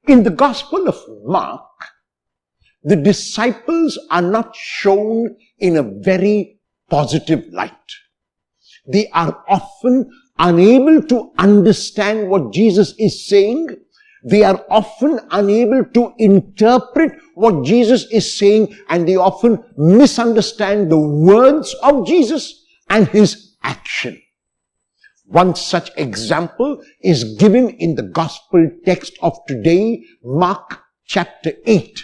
In the Gospel of Mark, the disciples are not shown in a very positive light. They are often unable to understand what Jesus is saying. They are often unable to interpret what Jesus is saying, and they often misunderstand the words of Jesus and his action. One such example is given in the gospel text of today, Mark chapter 8,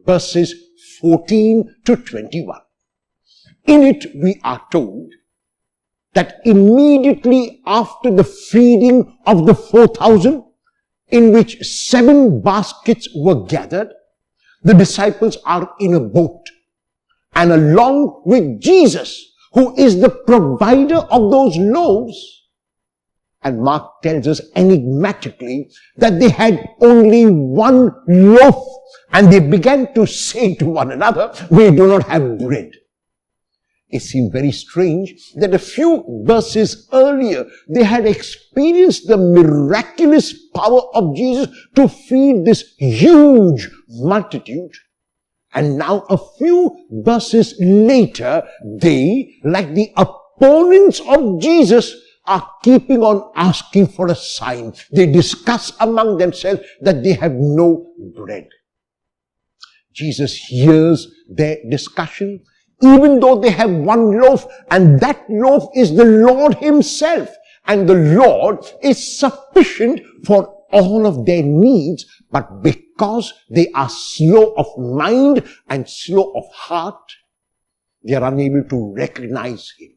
verses 14 to 21. In it, we are told that immediately after the feeding of the 4,000, in which 7 baskets were gathered, the disciples are in a boat, and along with Jesus, who is the provider of those loaves. And Mark tells us enigmatically that they had only 1 loaf, and they began to say to one another, "We do not have bread." It seemed very strange that a few verses earlier, they had experienced the miraculous power of Jesus to feed this huge multitude. And now a few verses later, they, like the opponents of Jesus, are keeping on asking for a sign. They discuss among themselves that they have no bread. Jesus hears their discussion, even though they have 1 loaf, and that loaf is the Lord himself. And the Lord is sufficient for all of their needs, but because they are slow of mind and slow of heart, they are unable to recognize him.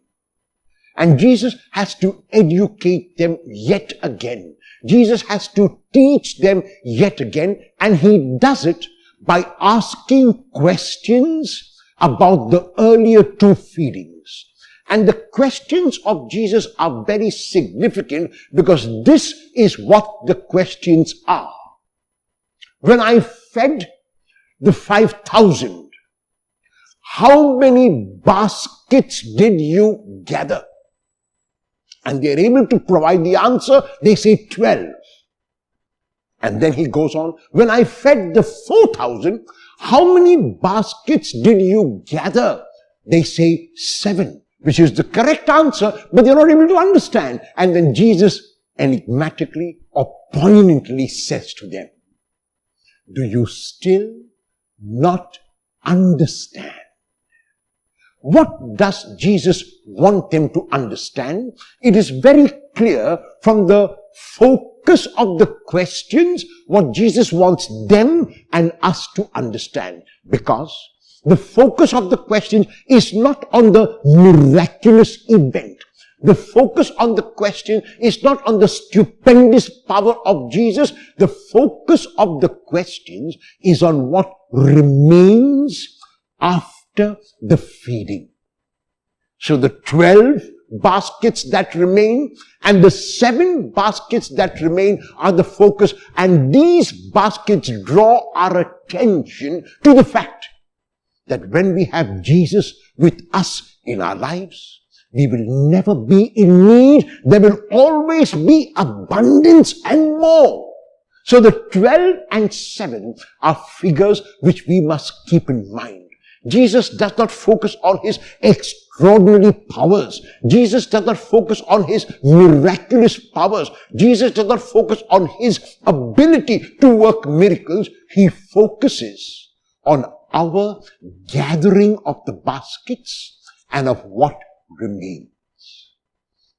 And Jesus has to educate them yet again. Jesus has to teach them yet again, and he does it by asking questions about the earlier 2 feedings. And the questions of Jesus are very significant because this is what the questions are. When I fed the 5,000, how many baskets did you gather? And they're able to provide the answer. They say 12. And then he goes on, when I fed the 4,000, how many baskets did you gather? They say 7, which is the correct answer, but they're not able to understand. And then Jesus enigmatically or poignantly says to them, do you still not understand? What does Jesus want them to understand? It is very clear from the focus of the questions what Jesus wants them and us to understand. Because the focus of the question is not on the miraculous event. The focus on the question is not on the stupendous power of Jesus. The focus of the questions is on what remains after the feeding. So the 12 baskets that remain and the 7 baskets that remain are the focus, and these baskets draw our attention to the fact that when we have Jesus with us in our lives, we will never be in need. There will always be abundance and more. So the 12 and 7 are figures which we must keep in mind. Jesus does not focus on his extraordinary powers. Jesus does not focus on his miraculous powers. Jesus does not focus on his ability to work miracles. He focuses on our gathering of the baskets and of what remains.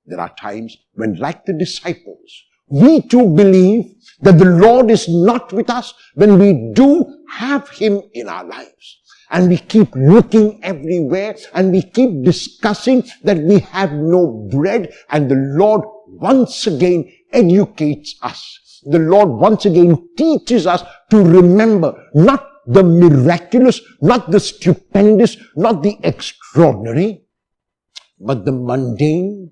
There are times when, like the disciples, we too believe that the Lord is not with us when we do have him in our lives. And we keep looking everywhere and we keep discussing that we have no bread, and the Lord once again educates us. The Lord once again teaches us to remember not the miraculous, not the stupendous, not the extraordinary, but the mundane,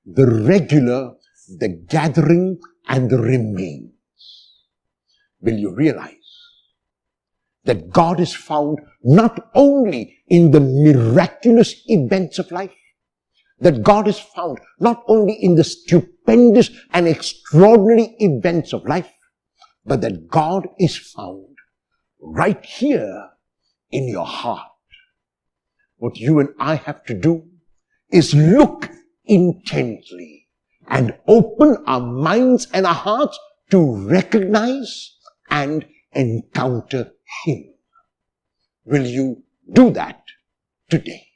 the regular, the gathering, and the remains. Will you realize that God is found not only in the miraculous events of life, that God is found not only in the stupendous and extraordinary events of life, but that God is found right here in your heart. What you and I have to do is look intently and open our minds and our hearts to recognize and encounter Him. Will you do that today?